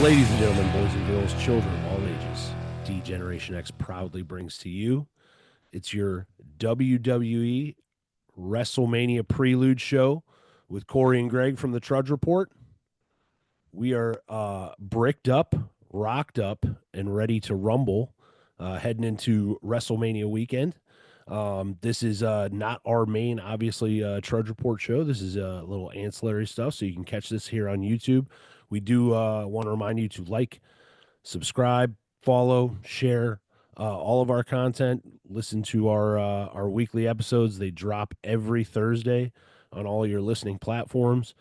Ladies and gentlemen, boys and girls, children of all ages, D Generation X proudly brings to you. It's your WWE WrestleMania prelude show with Corey and Greg from the Trudge Report. We are bricked up, rocked up, and ready to rumble heading into WrestleMania weekend. This is not our main, obviously, Trudge Report show. This is a little ancillary stuff, so you can catch this here on YouTube. We do want to remind you to like, subscribe, follow, share all of our content. Listen to our weekly episodes. They drop every Thursday on all your listening platforms,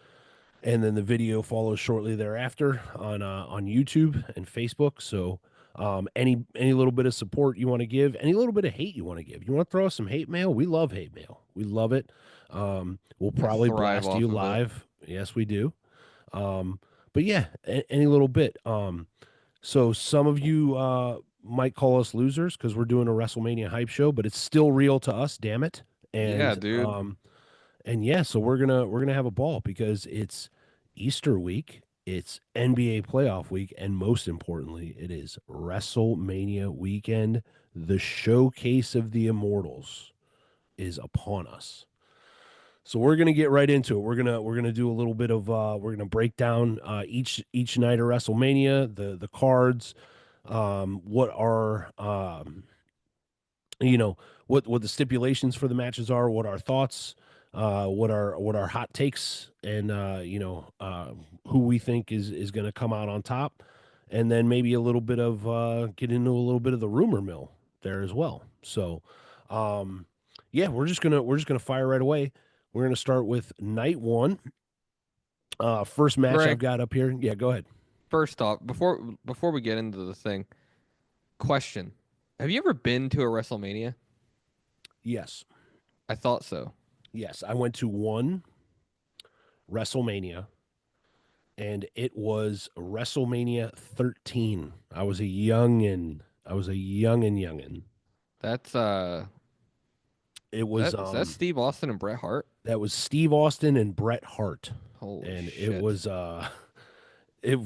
and then the video follows shortly thereafter on YouTube and Facebook. So any little bit of support you want to give, any little bit of hate you want to give, you want to throw us some hate mail. We love hate mail. We love it. We'll probably thrive blast you off of it. live. Yes, we do. But yeah, any little bit. So some of you might call us losers because we're doing a WrestleMania hype show, but it's still real to us, damn it. Yeah, And dude. yeah, so we're gonna have a ball because it's Easter week, it's NBA playoff week, and most importantly, it is WrestleMania weekend. The showcase of the Immortals is upon us. So we're gonna get right into it. We're gonna do a little bit of we're gonna break down each night of WrestleMania, the cards, what are what the stipulations for the matches are, what our thoughts, what our hot takes, and who we think is going to come out on top, and then maybe a little bit of get into a little bit of the rumor mill there as well. So, yeah, we're just gonna fire right away. We're gonna start with night one. First match I've Greg, got up here. Yeah, go ahead. first off, before we get into the thing, question. Have you ever been to a WrestleMania? Yes, I thought so. yes, I went to one WrestleMania and it was WrestleMania 13. I was a youngin. I was a youngin. That's It was that Steve Austin and Bret Hart? that was Steve Austin and Bret Hart, Holy and it shit. was it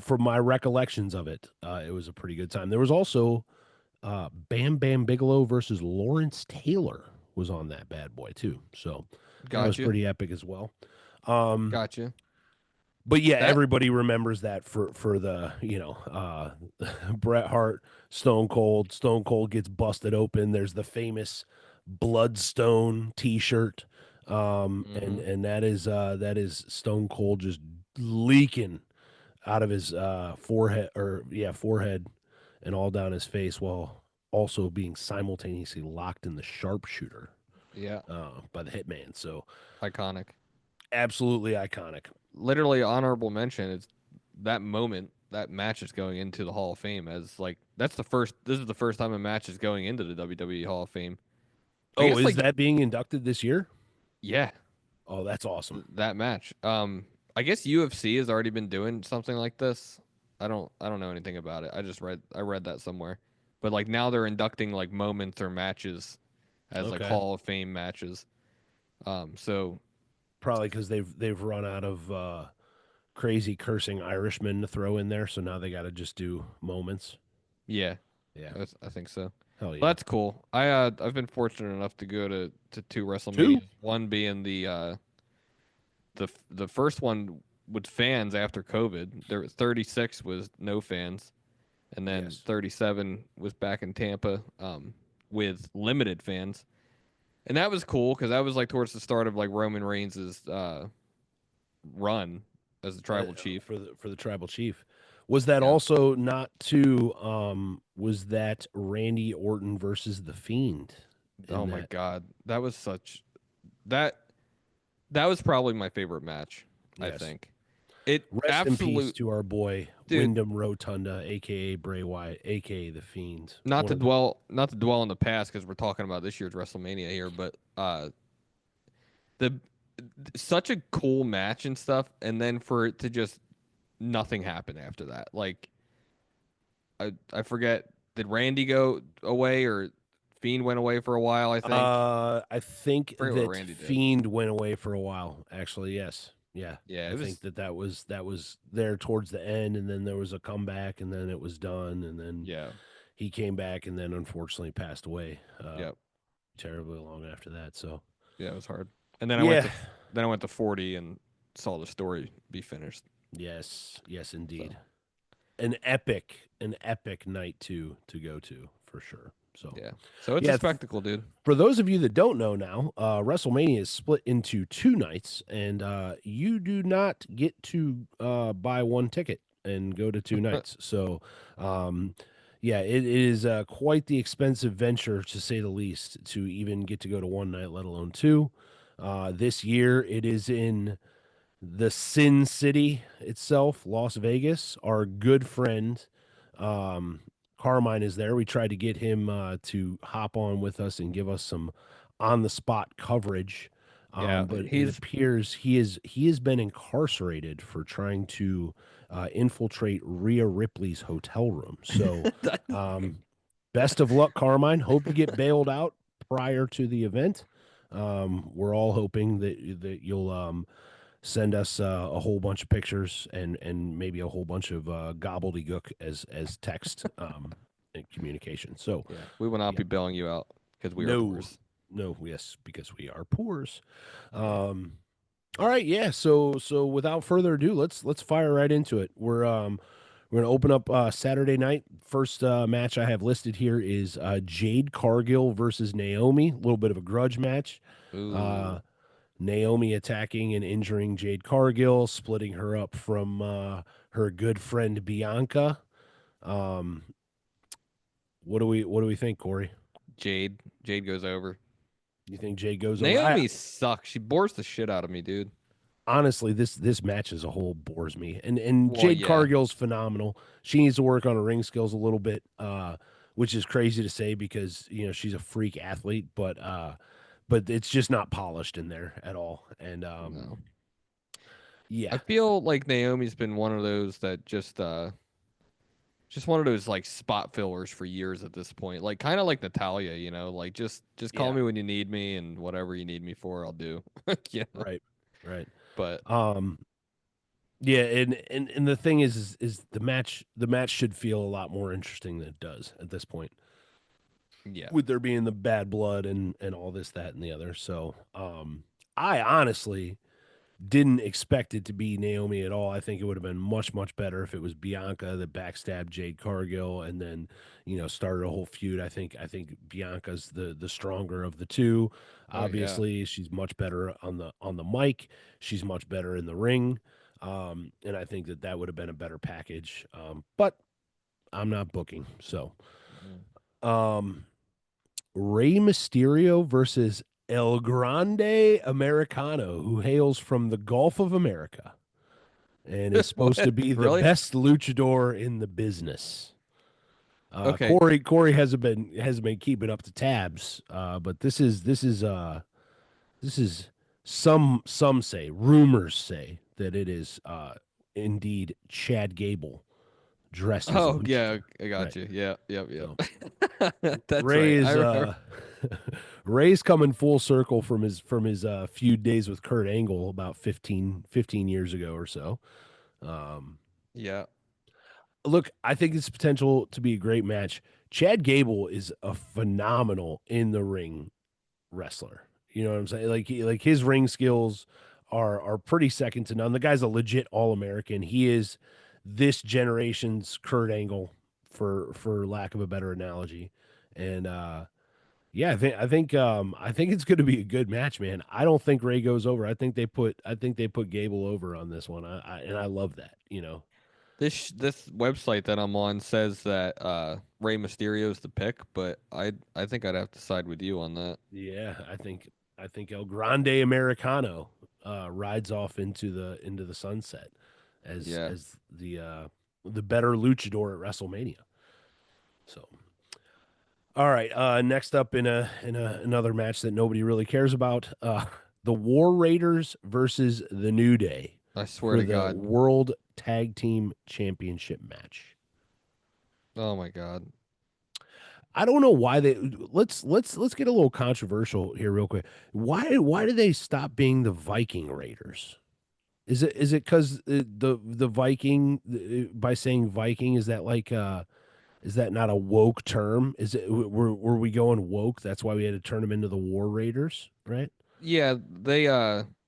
from my recollections of it, it was a pretty good time. There was also Bam Bam Bigelow versus Lawrence Taylor was on that bad boy too, so that was Gotcha. pretty epic as well. Um, Gotcha. But yeah, That everybody remembers that for the Bret Hart, Stone Cold. Stone Cold gets busted open. There's the famous Bloodstone T-shirt, and mhm. that is Stone Cold just leaking out of his forehead and all down his face while also being simultaneously locked in the sharpshooter Yeah, by the hitman. So iconic. absolutely iconic. Literally honorable mention is that moment that match is going into the Hall of Fame as like this is the first time a match is going into the WWE Hall of Fame. I Oh, guess is like that being inducted this year? yeah, Oh, that's awesome. that match. I guess UFC has already been doing something like this. I don't know anything about it. I read that somewhere. But like now they're inducting like moments or matches as like Okay. Hall of Fame matches. So Probably because they've run out of crazy cursing Irishmen to throw in there, so now they got to just do moments. yeah, Yeah. I think so. Hell Well, yeah. that's cool. I've been fortunate enough to go to two Two. WrestleManias. One being the first one with fans after COVID. There was 36 was no fans, and then Yes. 37 was back in Tampa with limited fans, and that was cool because that was like towards the start of like Roman Reigns' run as the tribal chief. For the tribal chief. Was that Yeah. also not to was that Randy Orton versus the Fiend Oh in my that? God, that was such that that was probably my favorite match. I Yes. think it Rest in peace absolute to our boy dude. Wyndham Rotunda, aka Bray Wyatt, aka the Fiend. Not to dwell on the past because we're talking about this year's WrestleMania here, but the such a cool match and stuff, and then for it to just nothing happen after that. Like I forget, did Randy go away or Fiend went away for a while? I think I think I forget what that Randy did. Fiend went away for a while. Actually, yes, Yeah, Yeah, I it think was. that was there towards the end, and then there was a comeback, and then it was done, and then Yeah, he came back, and then unfortunately passed away yeah, terribly long after that. So yeah. It was hard. And then yeah, then I went to 40 and saw the story be finished. yes, yes, So indeed, an epic night to go to for sure. So yeah, so it's a yeah, spectacle, dude. for those of you that don't know now, WrestleMania is split into two nights, and you do not get to buy one ticket and go to two nights. So, um, yeah, it is quite the expensive venture, to say the least, to even get to go to one night, let alone two. This year, it is in the Sin City itself, Las Vegas. Our good friend um, Carmine is there. We tried to get him to hop on with us and give us some on the spot coverage, Yeah, but it he's appears he has been incarcerated for trying to infiltrate Rhea Ripley's hotel room. So, um, best of luck, Carmine. Hope you get bailed out prior to the event. We're all hoping that you'll send us a whole bunch of pictures and maybe a whole bunch of gobbledygook as text and communication. So yeah. We will not yeah, be bailing you out because we are no, poors. no, yes, because we are poors. Yeah. Um, all right, yeah. So without further ado, let's fire right into it. We're gonna open up Saturday night. First match I have listed here is Jade Cargill versus Naomi. A little bit of a grudge match. Uh, Ooh, Naomi attacking and injuring Jade Cargill, splitting her up from her good friend Bianca. Um, what do we think, Corey? Jade. Jade goes over. You think Jade goes over? I Naomi sucks. She bores the shit out of me, dude. honestly, this match as a whole bores me. And Well, Jade yeah. Cargill's phenomenal. She needs to work on her ring skills a little bit, which is crazy to say because she's a freak athlete, but it's just not polished in there at all. And No. yeah, I feel like Naomi's been one of those that just one of those like spot fillers for years at this point. Like kind of like Natalia, like just call yeah, me when you need me and whatever you need me for, I'll do. Yeah. right, right. But Um, Yeah, and the thing is the match should feel a lot more interesting than it does at this point, yeah. with there being the bad blood and all this, that, and the other. So I honestly didn't expect it to be Naomi at all. I think it would have been much better if it was Bianca that backstabbed Jade Cargill and then started a whole feud. I think Bianca's the stronger of the two. Oh yeah. Obviously, she's much better on the mic. She's much better in the ring. And I think that would have been a better package. But I'm not booking. So, Mm. um, Rey Mysterio versus El Grande Americano, who hails from the Gulf of America and is supposed to What? be the Really? best luchador in the business. Okay. Corey hasn't been keeping up the tabs, but this is some say, rumors say that it is indeed Chad Gable dressed as a Oh yeah, luchador. I got Right. you. Yeah, yep, So yep. That's Ray right. I is remember. Ray's coming full circle from his feud days with Kurt Angle about 15 years ago or so. Um, Yeah. look, I think it's potential to be a great match. Chad Gable is a phenomenal in the ring wrestler. You know what I'm saying? Like his ring skills are pretty second to none. The guy's a legit All American. He is this generation's Kurt Angle, for lack of a better analogy. And yeah, I think it's going to be a good match, man. I don't think Ray goes over. I think they put Gable over on this one. And I love that. This website that I'm on says that Rey Mysterio's the pick, but I think I'd have to side with you on that. Yeah, I think El Grande Americano rides off into the sunset as Yeah. the better luchador at WrestleMania. So, all right, next up in another match that nobody really cares about, the War Raiders versus the New Day I swear for to the God. World Tag Team Championship match. Oh my God. I don't know why they let's get a little controversial here real quick. Why did they stop being the Viking Raiders? Is it because the Viking by saying Viking is that like is that not a woke term? Is it were we going woke? That's why we had to turn them into the War Raiders, right? Yeah, they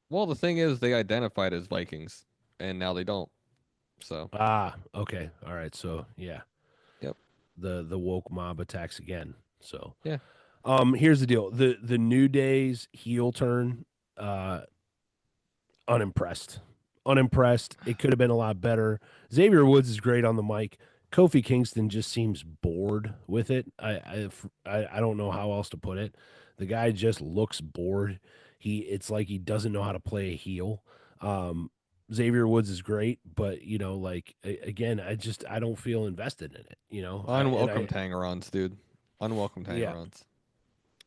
well the thing is they identified as Vikings and now they don't. So, Ah, okay, all right. So yeah, yep. the woke mob attacks again. So Yeah. here's the deal: the New Day's heel turn. Uh, unimpressed. Unimpressed. It could have been a lot better. Xavier Woods is great on the mic. Kofi Kingston just seems bored with it. I don't know how else to put it. The guy just looks bored. It's like he doesn't know how to play a heel. Um, Xavier Woods is great, but like again, I don't feel invested in it. Unwelcome Tangerons, dude. Unwelcome Yeah, Tangerons.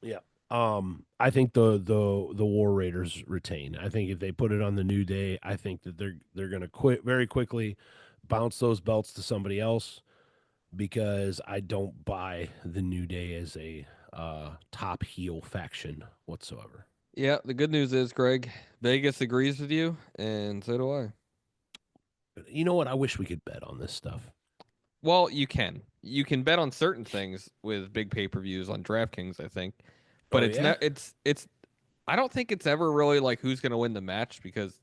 yeah. I think the War Raiders retain. I think if they put it on the New Day, I think that they're gonna quit very quickly, bounce those belts to somebody else because I don't buy the New Day as a top heel faction whatsoever. Yeah, the good news is, Greg, Vegas agrees with you, and so do I. You know what? I wish we could bet on this stuff. Well, you can. You can bet on certain things with big pay-per-views on DraftKings, I think. But Oh it's yeah, not it's I don't think it's ever really like who's going to win the match because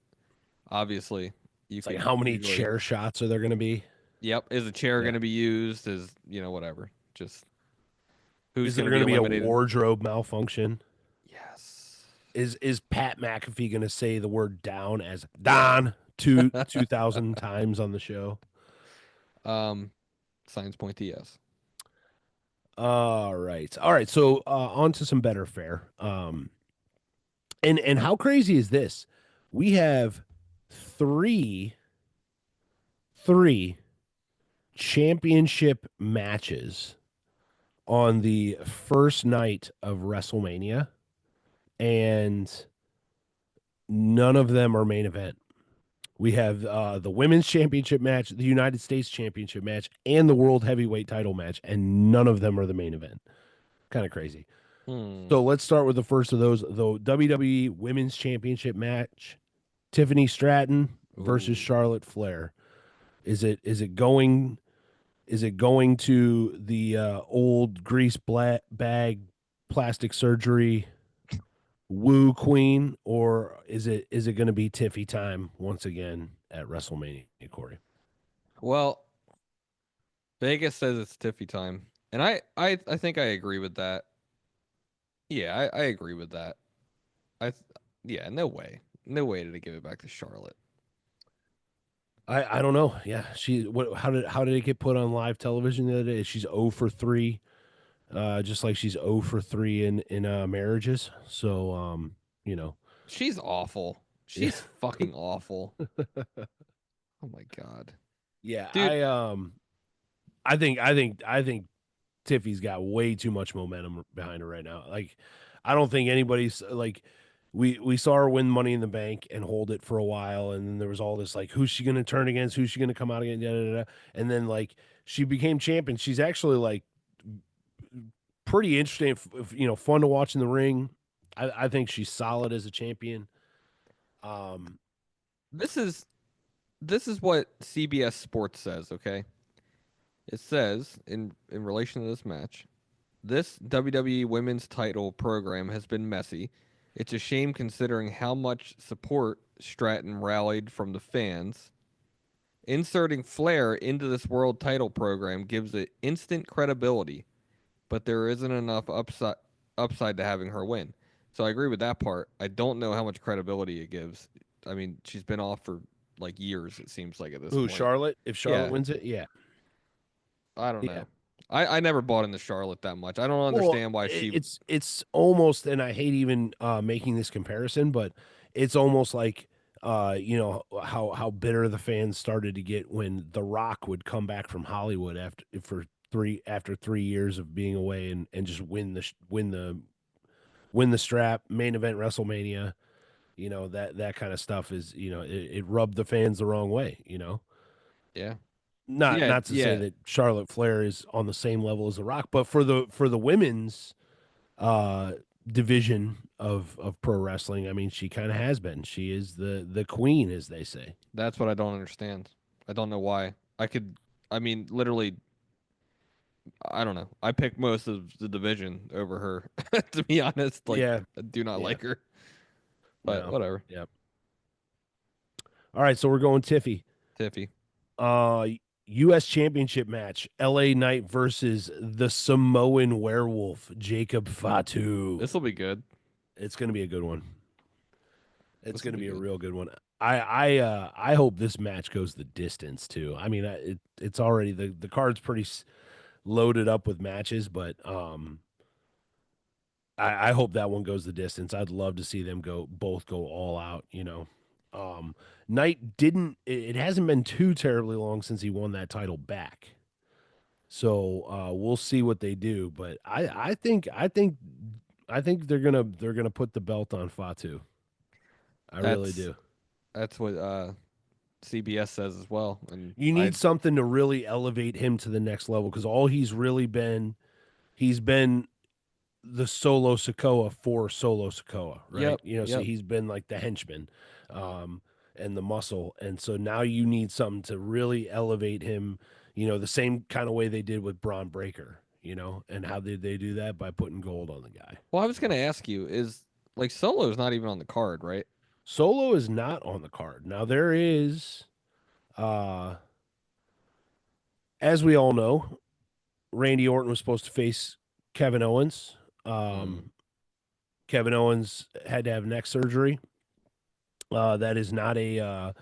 obviously you it's like could how many usually. chair shots are there gonna be? Yep, is a chair Yeah. going to be used? Is, whatever. Just who's Is going there to be gonna be a eliminated? wardrobe malfunction? Yes. Is Pat McAfee gonna say the word down as Don 2,000 times on the show? Um Signs point to yes. All right. All right. So on to some better fare. And how crazy is this? We have three three championship matches on the first night of WrestleMania, and none of them are main event. We have the women's championship match, the United States championship match, and the world heavyweight title match, and none of them are the main event. Kind of crazy. Hmm. So let's start with the first of those, the WWE Women's Championship match. Tiffany Stratton versus Ooh. Charlotte Flair. Is it going to the old grease bag plastic surgery woo queen, or is it going to be Tiffy time once again at WrestleMania, Corey? Well, Vegas says it's Tiffy time. And I think I agree with that. Yeah, I agree with that. I th- yeah, no way. No way did it give it back to Charlotte. I don't know. Yeah, how did it get put on live television the other day? She's 0 for 3, just like she's 0 for 3 in marriages. So you know, She's awful. yeah, She's fucking awful. Oh my god. yeah. Dude, I think Tiffy's got way too much momentum behind her right now. Like, I don't think anybody's like. We saw her win Money in the Bank and hold it for a while, and then there was all this like, who's she going to turn against? Who's she going to come out against? Da, da, da, da. And then like she became champion. She's actually like pretty interesting, fun to watch in the ring. I think she's solid as a champion. Um, this is this is what CBS Sports says, okay? It says in relation to this match, this WWE Women's Title program has been messy. It's a shame considering how much support Stratton rallied from the fans. Inserting Flair into this world title program gives it instant credibility, but there isn't enough upside to having her win. So I agree with that part. I don't know how much credibility it gives. I mean, she's been off for like years, it seems like at this who point. Charlotte? If Charlotte Yeah, wins it, yeah, I don't yeah. know. I never bought into Charlotte that much. I don't Well, understand why she. it's almost, and I hate even making this comparison, but it's almost like how bitter the fans started to get when The Rock would come back from Hollywood after 3 years of being away and just win the strap main event WrestleMania. That kind of stuff is it rubbed the fans the wrong way. Yeah. Not Yeah, not to say yeah. that Charlotte Flair is on the same level as The Rock, but for the women's division of pro wrestling. I mean, she kind of has been. She is the queen, as they say. That's what I don't understand. I don't know why. I mean, literally, I don't know. I pick most of the division over her. To be honest, like, Yeah, I do not yeah, like her, but no, whatever. yep. All right, so we're going Tiffy. Tiffy. Uh, U.S. Championship match: L.A. Knight versus the Samoan Werewolf, Jacob Fatu. This will be good. It's going to be a good one. It's This will going to be be a good. real good one. I hope this match goes the distance too. I mean, it's already the card's pretty loaded up with matches, but I hope that one goes the distance. I'd love to see them both go all out. Knight didn't. It hasn't been too terribly long since he won that title back, so we'll see what they do. But I think they're gonna put the belt on Fatu. I really That's do. that's what CBS says as well, and You I need something to really elevate him to the next level because all he's been the solo Sokoa for solo Sokoa, right? yep, So yep. he's been like the henchman, um, and the muscle, and so now you need something to really elevate him. The same kind of way they did with Braun Breaker. And how did they do that? By putting gold on the guy. Well, I was gonna ask you, is like Solo's not even on the card, right? Solo is not on the card now. There is, uh, as we all know, Randy Orton was supposed to face Kevin Owens. Mm, Um, Kevin Owens had to have neck surgery. That is not a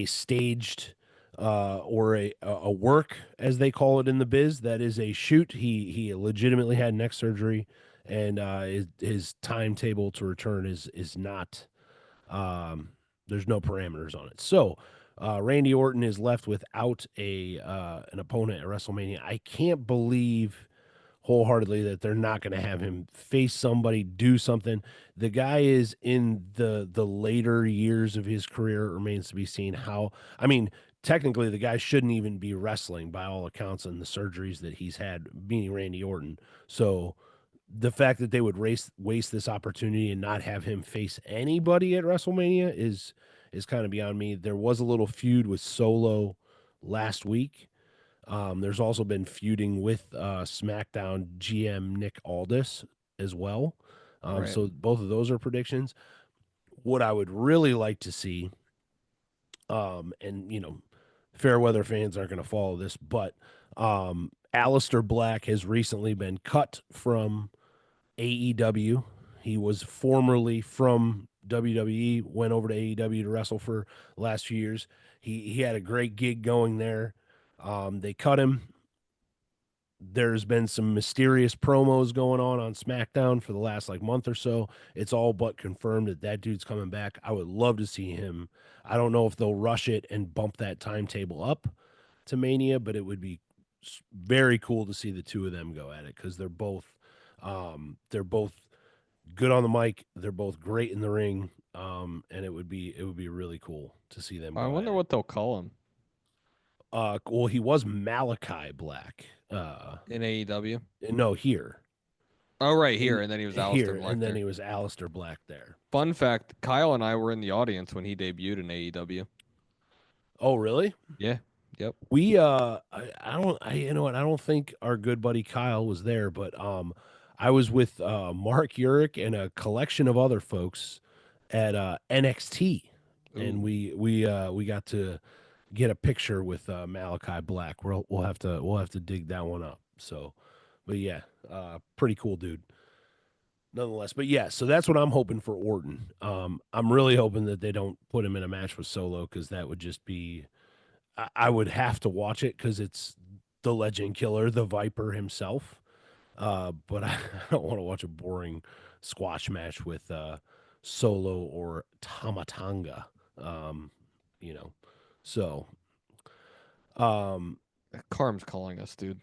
staged or a work as they call it in the biz. That is a shoot. He legitimately had neck surgery, and his timetable to return is not. There's no parameters on it. So Randy Orton is left without a an opponent at WrestleMania. I can't believe wholeheartedly that they're not going to have him face somebody, do something. The guy is in the later years of his career. It remains to be seen how. I mean, technically, the guy shouldn't even be wrestling by all accounts and the surgeries that he's had, meaning Randy Orton. So the fact that they would waste this opportunity and not have him face anybody at WrestleMania is kind of beyond me. There was a little feud with Solo last week. There's also been feuding with SmackDown GM Nick Aldis as well. right. So both of those are predictions. What I would really like to see, and fair weather fans aren't going to follow this, but Aleister Black has recently been cut from AEW. He was formerly from WWE, went over to AEW to wrestle for the last few years. He had a great gig going there. They cut him. There's been some mysterious promos going on SmackDown for the last like month or so. It's all but confirmed that dude's coming back. I would love to see him. I don't know if they'll rush it and bump that timetable up to Mania, but it would be very cool to see the two of them go at it because they're both good on the mic. They're both great in the ring, and it would be really cool to see them I go at wonder it. what they'll call him Well, he was Malachi Black. in AEW. No, here. Oh, right here, And and then he was Aleister here, Black and then there. he was Alistair Black there. Fun fact: Kyle and I were in the audience when he debuted in AEW. Oh, really? Yeah. Yep. We I don't I you know what I don't think our good buddy Kyle was there, but I was with Mark Urich and a collection of other folks at NXT, and Ooh. we got to get a picture with Malachi Black. We'll have to dig that one up. So, but yeah, pretty cool dude. Nonetheless, but yeah, so that's what I'm hoping for Orton. I'm really hoping that they don't put him in a match with Solo because that would just be. I would have to watch it because it's the Legend Killer, the Viper himself. But I don't want to watch a boring squash match with Solo or Tamatanga. Um, you know, so um, Carm's calling us, dude.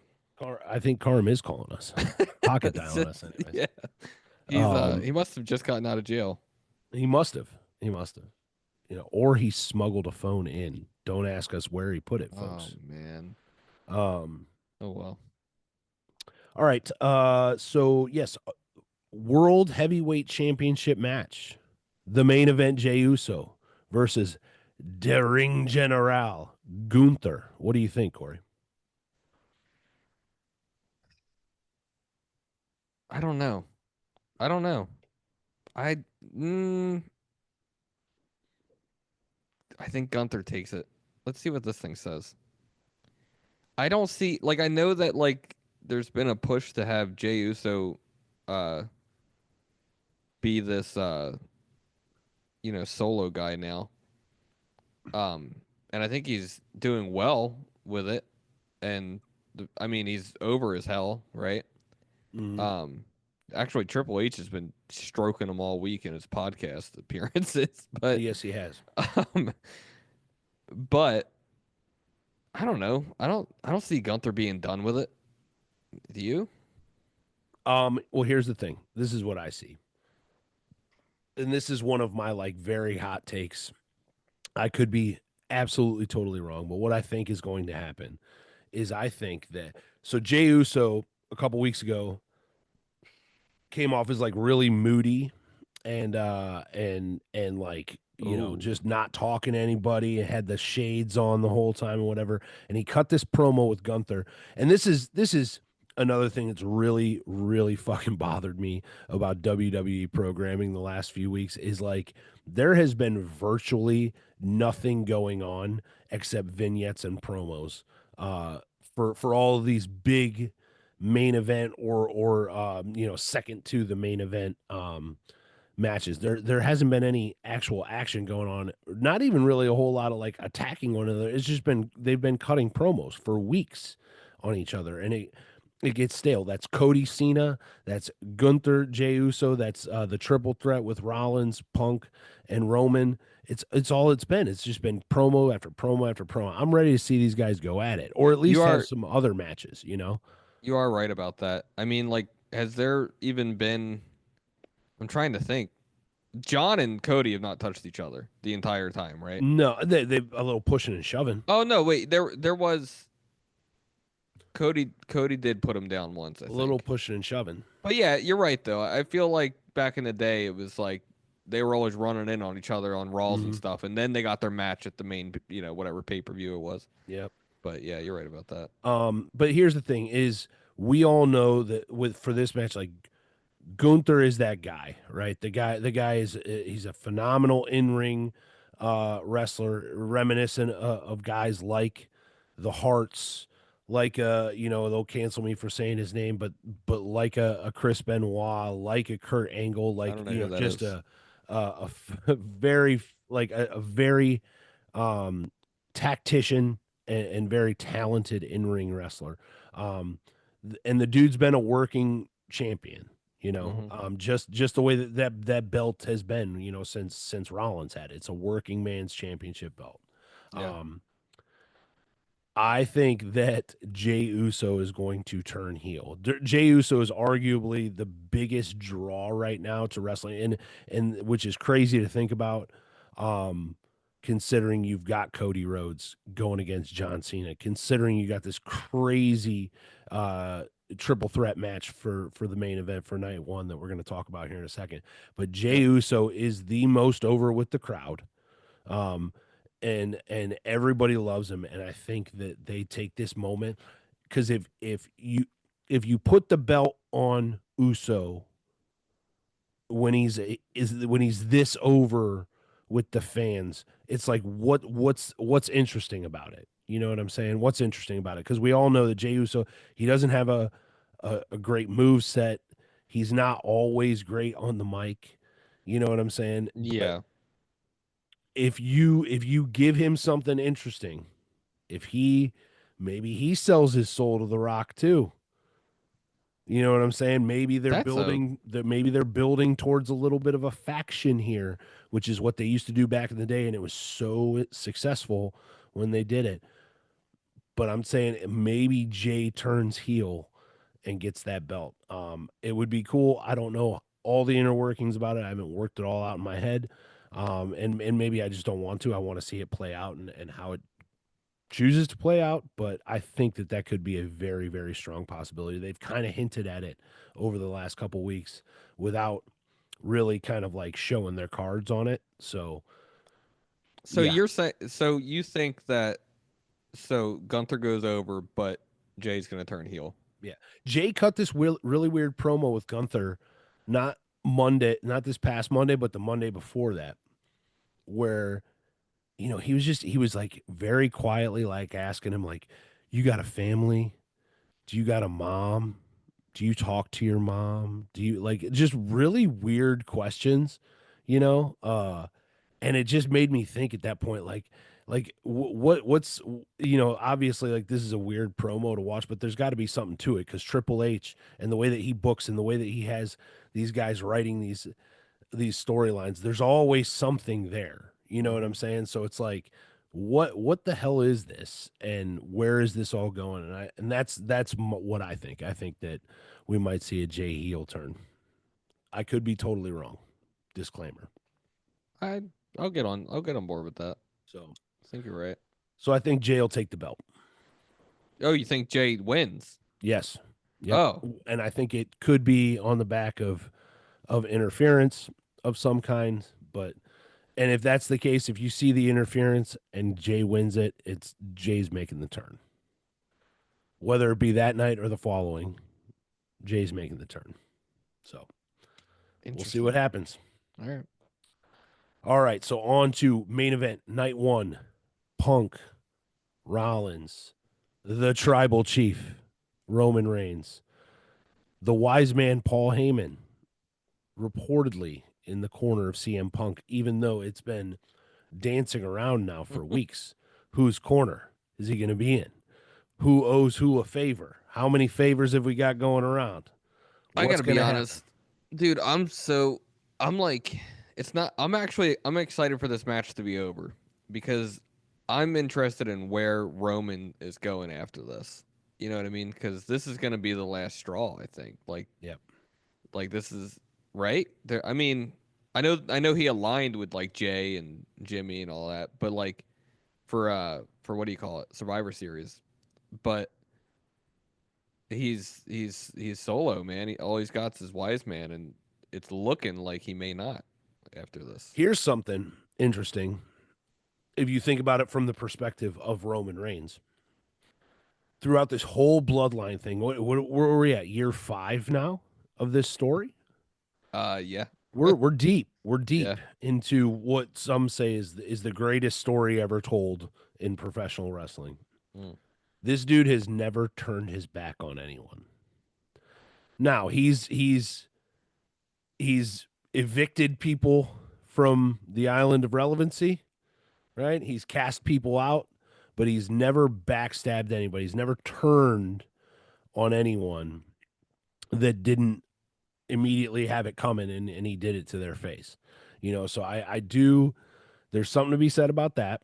I think Carm is calling us, pocket It's dialing us, just- anyways. yeah. He Um, must have just gotten out of jail. he must have. He must have. Or he smuggled a phone in. Don't ask us where he put it, Oh folks. man. Um, Oh well. all right. So yes, World Heavyweight Championship match. The main event, Jey Uso versus Der Ring General Gunther. What do you think, Corey? I don't know. I don't know. I mm, I think Gunther takes it. Let's see what this thing says. I don't see like I know that like there's been a push to have Jey Uso uh be this solo guy now. Um and I think he's doing well with it and I mean he's over as hell, right? Mm-hmm. Um actually Triple H has been stroking him all week in his podcast appearances, but Yes, he has. um but I don't know. I don't see Gunther being done with it. Do you? Well, here's the thing. This is what I see. And this is one of my like very hot takes. I could be absolutely totally wrong, but what I think is going to happen is I think that so Jey Uso a couple weeks ago came off as like really moody and like Oh, just not talking to anybody and had the shades on the whole time and whatever, and he cut this promo with Gunther. And this is another thing that's really fucking bothered me about WWE programming the last few weeks is like there has been virtually nothing going on except vignettes and promos for all of these big main event or second to the main event matches. There hasn't been any actual action going on. Not even really a whole lot of like attacking one another. It's just been they've been cutting promos for weeks on each other, and it gets stale. That's Cody Cena. That's Gunther Jey Uso. That's the triple threat with Rollins, Punk, and Roman. It's all it's been. It's just been promo after promo after promo. I'm ready to see these guys go at it, or at you least have are some other matches. You know. you are right about that. I mean, like, has there even been? I'm trying to think. John and Cody have not touched each other the entire time, right? No, they a little pushing and shoving. Oh no, wait. There was Cody. Cody did put him down once, I A little think. pushing and shoving. But yeah, you're right though. I feel like back in the day, it was like they were always running in on each other on Raws and Mm-hmm. stuff, and then they got their match at the main, whatever pay-per-view it was. Yep. But yeah, you're right about that. But here's the thing: is we all know that with for this match, like Gunther is that guy, right? The guy is he's a phenomenal in ring wrestler, reminiscent of guys like the Hearts, like they'll cancel me for saying his name, but like a Chris Benoit, like a Kurt Angle, I like don't know who that just is. very like a very um tactician and very talented in ring wrestler. And the dude's been a working champion, Hmm. just the way that belt has been, since Rollins had it. It's a working man's championship belt. Yeah, Um, I think that Jey Uso is going to turn heel. Jey Uso is arguably the biggest draw right now to wrestling, and which is crazy to think about, um, considering you've got Cody Rhodes going against John Cena, considering you got this crazy uh, triple threat match for the main event for night one that we're going to talk about here in a second. But Jey yeah. Uso is the most over with the crowd. Um, and everybody loves him. And I think that they take this moment because if you put the belt on Uso when he's this over with the fans, it's like what's interesting about it? You know what I'm saying? What's interesting about it? Because we all know that Jey Uso, he doesn't have a great move set. He's not always great on the mic. You know what I'm saying? But Yeah, if you give him something interesting, if he maybe he sells his soul to the Rock too. You know what I'm saying? that's a Maybe they're building towards a little bit of a faction here, which is what they used to do back in the day, and it was so successful when they did it. But I'm saying maybe Jay turns heel and gets that belt. It would be cool. I don't know all the inner workings about it. I haven't worked it all out in my head. And maybe I just don't want to. I want to see it play out and how it chooses to play out, but I think that that could be a very, very strong possibility. They've kind of hinted at it over the last couple weeks without really kind of like showing their cards on it. So, So yeah, you're saying, so you think that, so Gunther goes over, but Jay's gonna turn heel. yeah. Jay cut this really weird promo with Gunther, not Monday, not this past Monday, but the Monday before that, where he was like very quietly like asking him like, "You got a family? Do you got a mom? Do you talk to your mom? Do you like just really weird questions, you know?" And it just made me think at that point like what's obviously like this is a weird promo to watch, but there's got to be something to it because Triple H and the way that he books and the way that he has these guys writing these storylines, there's always something there. You know what I'm saying? So it's like, what the hell is this, and where is this all going? And that's what I think. I think that we might see a Jay heel turn. I could be totally wrong. Disclaimer. I I'll get on board with that. So I think you're right. so I think Jay will take the belt. Oh, you think Jay wins? Yes. Yep. Oh, And I think it could be on the back of interference of some kind, but and if that's the case, if you see the interference and Jay wins it, it's Jay's making the turn. Whether it be that night or the following, Jay's making the turn. So we'll see what interesting. happens. All right. All right, so on to main event night one. Punk, Rollins, the tribal chief, Roman Reigns, the wise man Paul Heyman, reportedly in the corner of CM Punk, even though it's been dancing around now for weeks. Whose corner is he going to be in? Who owes who a favor? How many favors have we got going around? I What's gotta going be to happen? honest, dude. I'm like, it's not. I'm excited for this match to be over because I'm interested in where Roman is going after this. You know what I mean? Because this is gonna be the last straw. I think. Yep. Like this is right there. I mean, I know he aligned with like Jay and Jimmy and all that, but like for what do you call it, Survivor Series, but he's solo, man. All he's got is wise man, and it's looking like he may not after this. Here's something interesting. If you think about it from the perspective of Roman Reigns, throughout this whole bloodline thing, where are we at? Year 5 now of this story? Yeah, We're deep. We're yeah. deep into what some say is the greatest story ever told in professional wrestling. Mm. This dude has never turned his back on anyone. Now he's evicted people from the island of relevancy, right? He's cast people out, but he's never backstabbed anybody. He's never turned on anyone that didn't immediately have it coming, and he did it to their face. So I do there's something to be said about that.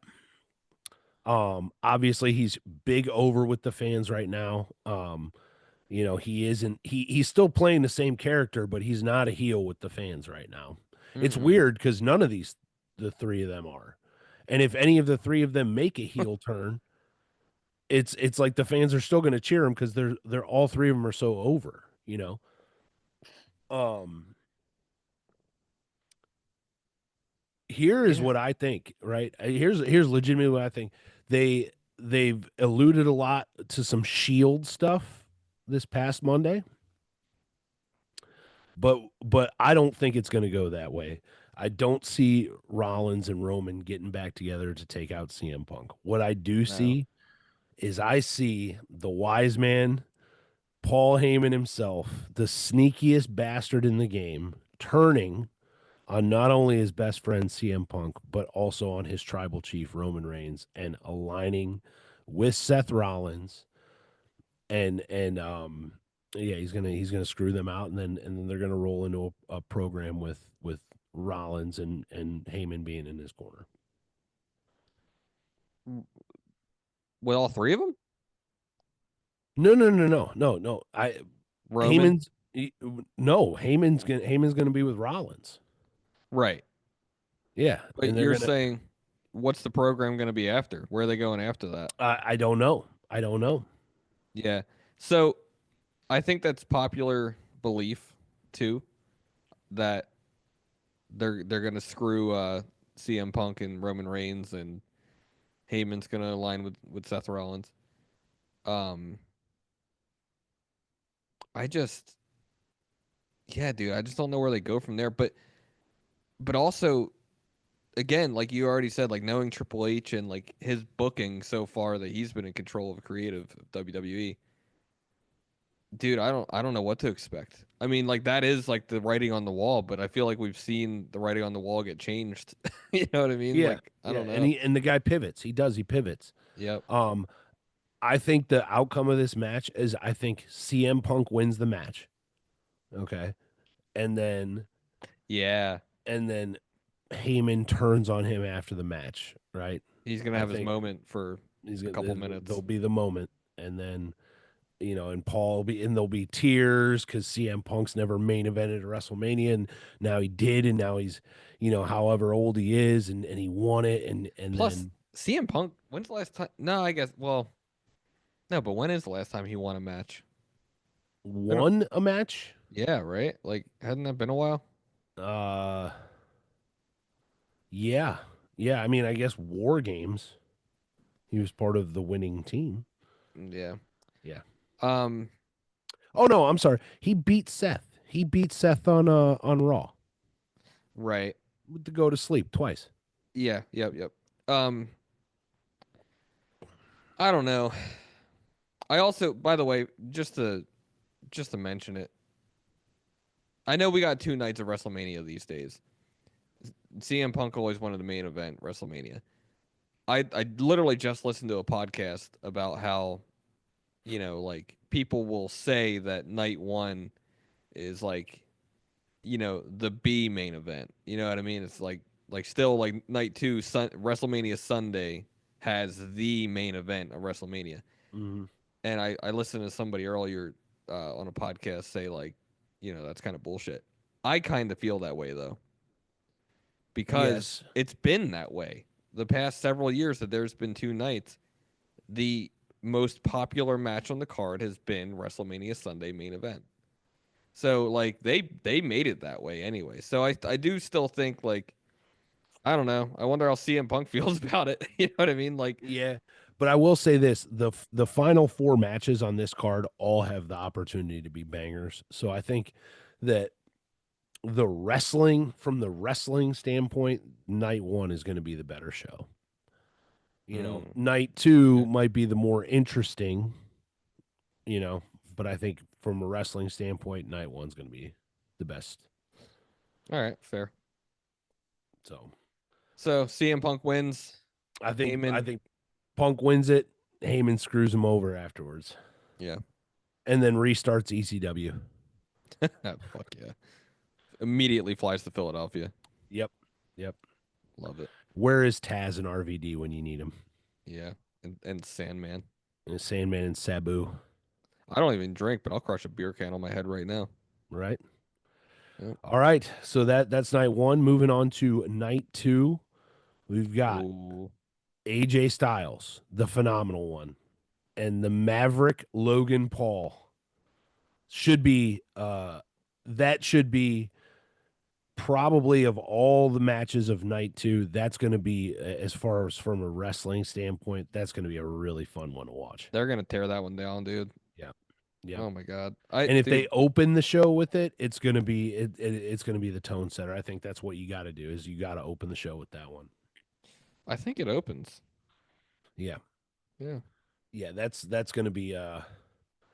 Obviously he's big over with the fans right now. He isn't he's still playing the same character, but he's not a heel with the fans right now. It's Mm-mm. weird because none of the three of them are. And if any of the three of them make a heel turn, it's like the fans are still going to cheer him because they're all three of them are so over. Um, Here is Yeah. what I think. Right, here's legitimately what I think. They've alluded a lot to some Shield stuff this past Monday. But I don't think it's going to go that way. I don't see Rollins and Roman getting back together to take out CM Punk. What I do No. see is I see the wise man, Paul Heyman himself, the sneakiest bastard in the game, turning on not only his best friend CM Punk, but also on his tribal chief Roman Reigns and aligning with Seth Rollins and yeah, he's gonna screw them out, and then they're gonna roll into a program with Rollins and Heyman being in his corner. With all three of them, No. I Roman. Heyman's no Heyman's gonna be with Rollins. Right. Yeah, But and they're you're gonna saying. what's the program going to be after? Where are they going after that? I don't know. I don't know. Yeah. So I think that's popular belief too that they're going to screw CM Punk and Roman Reigns, and Heyman's going to align with Seth Rollins. Um, I just yeah, dude, I just don't know where they go from there. But also again, like you already said, like knowing Triple H and like his booking so far that he's been in control of creative of WWE, dude, I don't know what to expect. I mean, like that is like the writing on the wall, but I feel like we've seen the writing on the wall get changed. You know what I mean? Yeah, Like I yeah, don't and know. the guy pivots. He pivots. Yep. Um, I think the outcome of this match is I think CM Punk wins the match. Okay, and then Yeah. and then Heyman turns on him after the match. Right. He's gonna I have his think moment for he's a gonna couple there'll minutes. be the moment, and then and Paul will be, and there'll be tears because CM Punk's never main evented at WrestleMania, and now he did, and now he's, however old he is, and he won it, and Plus, then CM Punk. When's the last time? No, I guess. Well, no, but when is the last time he won a match? Been a, won a match. yeah, right. Like, hadn't that been a while? Uh, yeah, yeah. I mean, I guess War Games. He was part of the winning team. Yeah. Yeah. Um. Oh no, I'm sorry. He beat Seth. He beat Seth on Raw Right. to go to sleep twice. Yeah. Yep. Yep. Um. I don't know. I also, by the way, just to mention it, I know we got 2 nights of WrestleMania these days. CM Punk always wanted the main event WrestleMania. I literally just listened to a podcast about how like people will say that night one is like the B main event. You know what I mean? It's like still like night two WrestleMania Sunday has the main event of WrestleMania. Hmm. And I listened to somebody earlier on a podcast say like, that's kind of bullshit. I kind of feel that way though because Yes. it's been that way the past several years that there's been 2 nights. The most popular match on the card has been WrestleMania Sunday main event. So like they made it that way anyway. So I do still think like I don't know. I wonder how CM Punk feels about it. You know what I mean? Like Yeah, but I will say this: the final four matches on this card all have the opportunity to be bangers. So I think that from the wrestling standpoint, night one is going to be the better show. mm, Night two okay. might be the more interesting. You know, but I think from a wrestling standpoint, night one's going to be the best. All right, fair. So So CM Punk wins. I Heyman. think Punk wins it. Heyman screws him over afterwards, Yeah. and then restarts ECW. Fuck yeah. Immediately flies to Philadelphia. Yep. Yep. Love it. Where is Taz and RVD when you need him? Yeah. And Sandman. And Sandman and Sabu, I don't even drink, but I'll crush a beer can on my head right now. right? Yep. All right. So that's night one. Moving on to night two, we've got Oh, AJ Styles, the phenomenal one, and the Maverick Logan Paul should be that should be probably of all the matches of night two, that's going to be as far as from a wrestling standpoint, that's going to be a really fun one to watch. they're gonna tear that one down, dude. Yeah. Yeah. Oh my god. I And if they dude, open the show with it, it's gonna be it's gonna be the tone setter. I think that's what you got to do is you got to open the show with that one. I think it opens. Yeah, Yeah. yeah, that's gonna be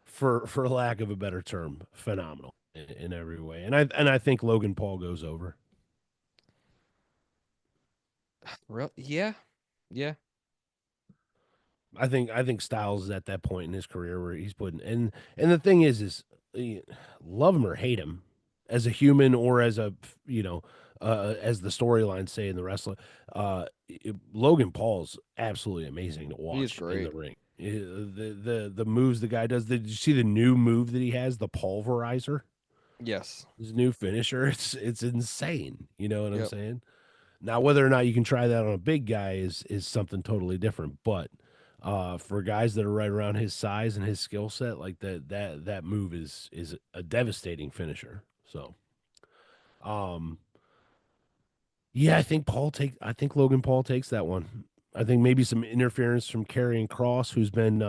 for lack of a better term, phenomenal in every way. And I think Logan Paul goes over. Real? Yeah. Yeah. I think Styles is at that point in his career where he's putting and the thing is love him or hate him as a human or as a as the storylines say in the wrestling, Logan Paul's absolutely amazing to He is watch in the great. ring. The moves the guy does. Did you see the new move that he has? The pulverizer, Yes. his new finisher. It's insane. You know what I'm Yep. saying? Now, whether or not you can try that on a big guy is something totally different. But for guys that are right around his size and his skill set, like that move is a devastating finisher. So, um, yeah, I think Logan Paul takes that one. I think maybe some interference from Karrion Cross, who's been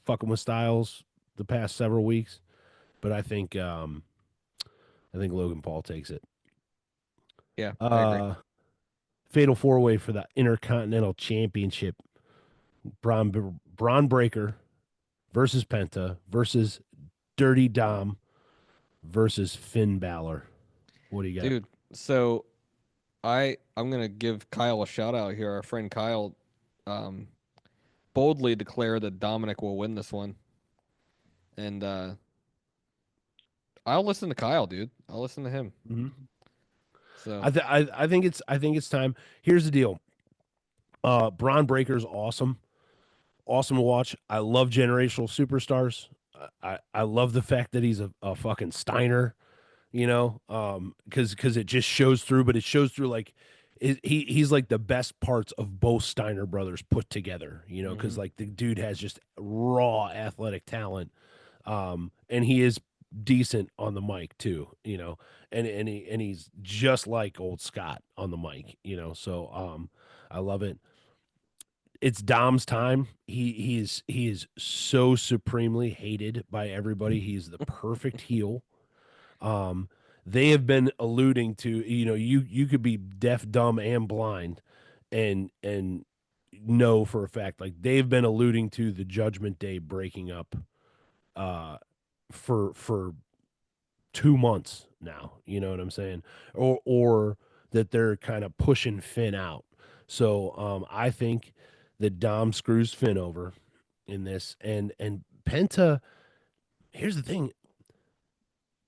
fucking with Styles the past several weeks. But I think Logan Paul takes it. Yeah, I agree. Uh, Fatal four way for the Intercontinental Championship. Braun Breaker versus Penta versus Dirty Dom versus Finn Balor. What do you got? Dude, so I'm gonna give Kyle a shout out here. Our friend Kyle um boldly declared that Dominic will win this one. And I'll listen to Kyle, dude. I'll listen to him. Mhm. So I think it's time. Here's the deal. Braun Breaker's awesome. Awesome to watch. I love generational superstars. I love the fact that he's a fucking Steiner, because it just shows through, but it shows through like he's like the best parts of both Steiner brothers put together, because mhm. like the dude has just raw athletic talent, and he is decent on the mic too, and he's just like old Scott on the mic, so I love it. It's Dom's time. He is so supremely hated by everybody. He's the perfect heel. Um, they have been alluding to, you could be deaf, dumb, and blind, and know for a fact, like they've been alluding to the Judgment Day breaking up, uh, for 2 months now. You know what I'm saying? Or that they're kind of pushing Finn out. So I think that Dom screws Finn over in this, and Penta. Here's the thing.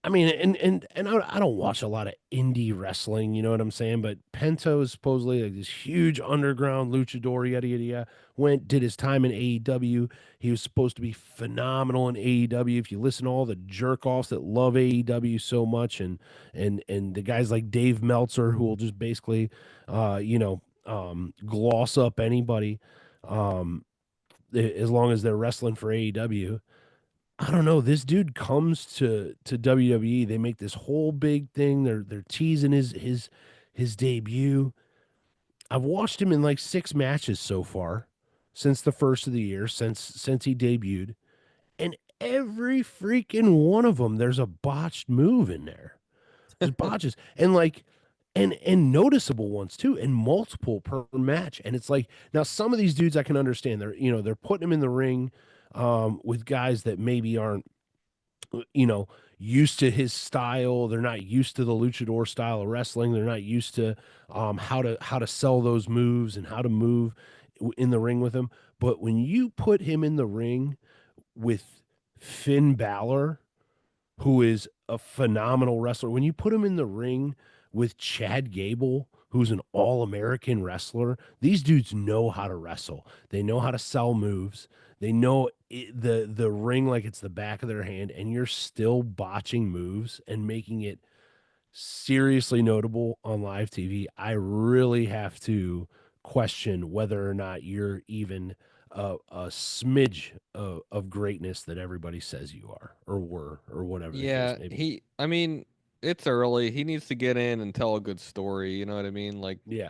I mean, and I don't watch a lot of indie wrestling, you know what I'm saying? But Pento is supposedly like this huge underground luchador, yada yada yada. Did his time in AEW. He was supposed to be phenomenal in AEW. If you listen to all the jerk offs that love AEW so much, and the guys like Dave Meltzer who will just basically, gloss up anybody, um, as long as they're wrestling for AEW. I don't know. This dude comes to WWE. They make this whole big thing. They're teasing his debut. I've watched him in like 6 matches so far since the first of the year, since he debuted, and every freaking one of them, there's a botched move in there. There's botches and like and noticeable ones too, and multiple per match. And it's like now some of these dudes I can understand. They're putting them in the ring with guys that maybe aren't you know, used to his style. They're not used to the luchador style of wrestling. They're not used to how to sell those moves and how to move in the ring with him. But when you put him in the ring with Finn Balor, who is a phenomenal wrestler, when you put him in the ring with Chad Gable, who's an all-American wrestler, these dudes know how to wrestle. They know how to sell moves. They know the ring like it's the back of their hand, and you're still botching moves and making it seriously notable on live TV. I really have to question whether or not you're even a smidge of greatness that everybody says you are or were or whatever the case Yeah, may be. I mean, it's early. He needs to get in and tell a good story, you know what I mean? Like Yeah.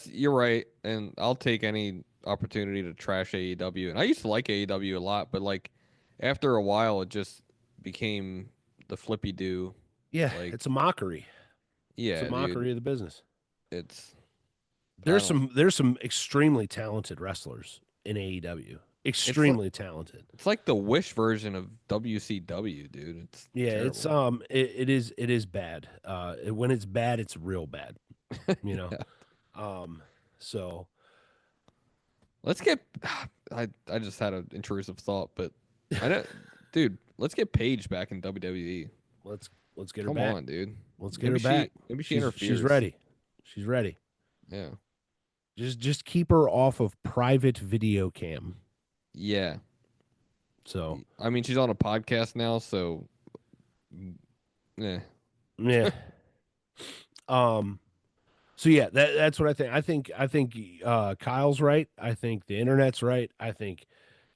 you're right, and I'll take any opportunity to trash AEW. And I used to like AEW a lot, but like after a while it just became the flippy do. Yeah, Like, it's a mockery. It's a yeah, dude, mockery of the business. it's I There's don't some there's some extremely talented wrestlers in AEW. it's like Extremely talented. the Wish version of WCW, dude. It's Yeah, it's terrible. it is bad. When it's bad, it's real bad, you know. Yeah. Um so Let's get I just had an intrusive thought, but I know dude, let's get Paige back in WWE. let's let's get her Come back. on, dude. Let's get her back. Maybe she She's interferes. ready. She's ready. Yeah. Just keep her off of private video cam. Yeah. So, I mean, she's on a podcast now, so yeah. yeah. Um So yeah, that's what I think. I think Kyle's right. I think the internet's right. I think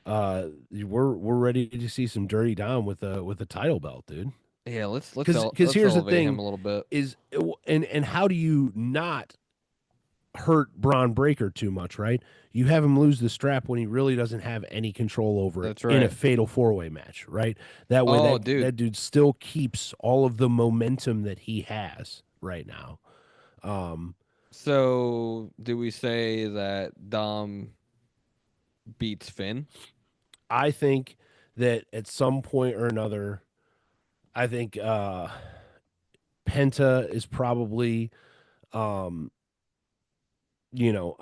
we're ready to see some Dirty Dom with a title belt, dude. Yeah, Because let's here's the elevate him thing a little bit. is and how do you not hurt Braun Breaker too much, right? You have him lose the strap when he really doesn't have any control over it That's in a right. fatal four-way match, right? That way Oh, that dude. dude still keeps all of the momentum that he has right now. Um So, do we say that Dom beats Finn? I think that at some point or another, I think Penta is probably um you know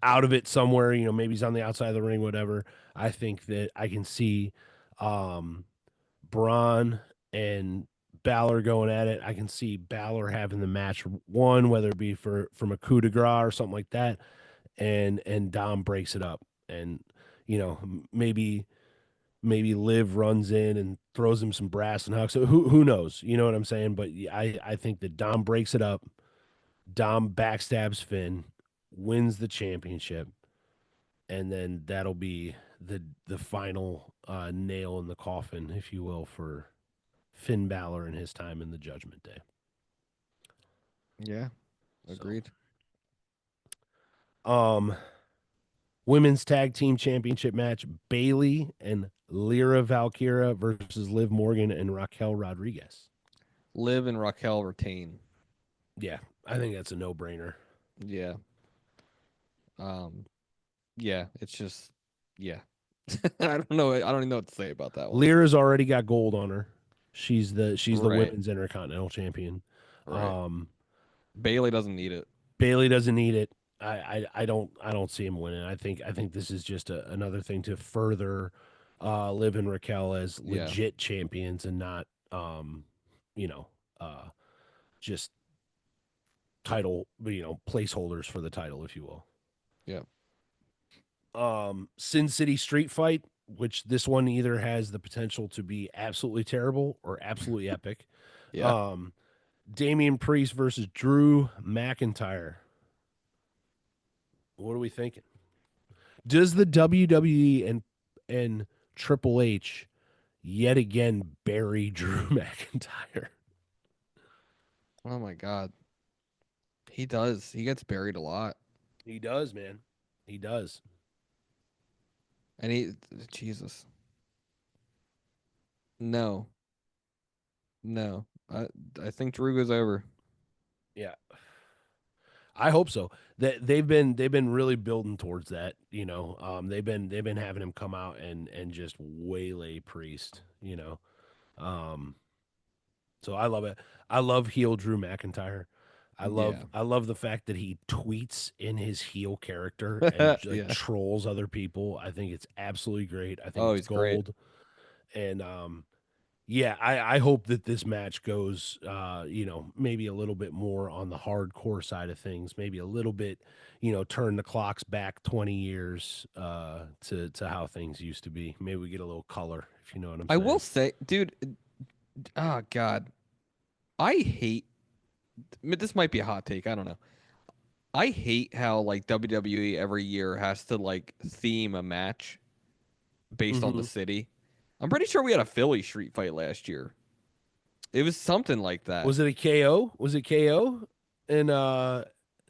out of it somewhere, maybe he's on the outside of the ring, whatever. I think that I can see um Braun and Balor going at it. I can see Balor having the match won, whether it be from a coup de grace or something like that, and Dom breaks it up, and maybe Liv runs in and throws him some brass and hucks. So who knows? You know what I'm saying? But yeah, I think that Dom breaks it up. Dom backstabs Finn, wins the championship, and then that'll be the final nail in the coffin, if you will, for Finn Balor and his time in the Judgment Day. Yeah, So, agreed. um, women's tag team championship match: Bailey and Lyra Valkyria versus Liv Morgan and Raquel Rodriguez. Liv and Raquel retain. Yeah, I think that's a no brainer. Yeah. Um. Yeah. It's just. Yeah. I don't know. I don't even know what to say about that one. Lyra's already got gold on her. She's the Right. women's intercontinental champion. Right. Um, Bailey doesn't need it. Bailey doesn't need it. I don't see him winning. I think this is just another thing to further Liv and Raquel as Yeah. legit champions and not you know uh just title placeholders for the title, if you will. Yeah. Sin City Street Fight, which this one either has the potential to be absolutely terrible or absolutely epic. Yeah. Um, Damian Priest versus Drew McIntyre. What are we thinking? Does the WWE and Triple H yet again bury Drew McIntyre? Oh my God. He does. He gets buried a lot. He does, man. He does. And he. Jesus. No. No. I think Drew goes over. Yeah. I hope so. That they've been really building towards that. They've been having him come out and just waylay Priest. Um, so I love it. I love heel Drew McIntyre. I love Yeah. I love the fact that he tweets in his heel character and like Yeah. trolls other people. I think it's absolutely great. I think Oh, it's he's great. gold. And yeah, I hope that this match goes maybe a little bit more on the hardcore side of things, maybe a little bit, turn the clocks back 20 years to how things used to be. Maybe we get a little color, if you know what I'm I will saying. say, dude. Oh God. I hate. I mean, this might be a hot take. I don't know. I hate how like WWE every year has to like theme a match based on the Hmm. city. I'm pretty sure we had a Philly street fight last year. It was something like that. Was it a KO? Was it KO and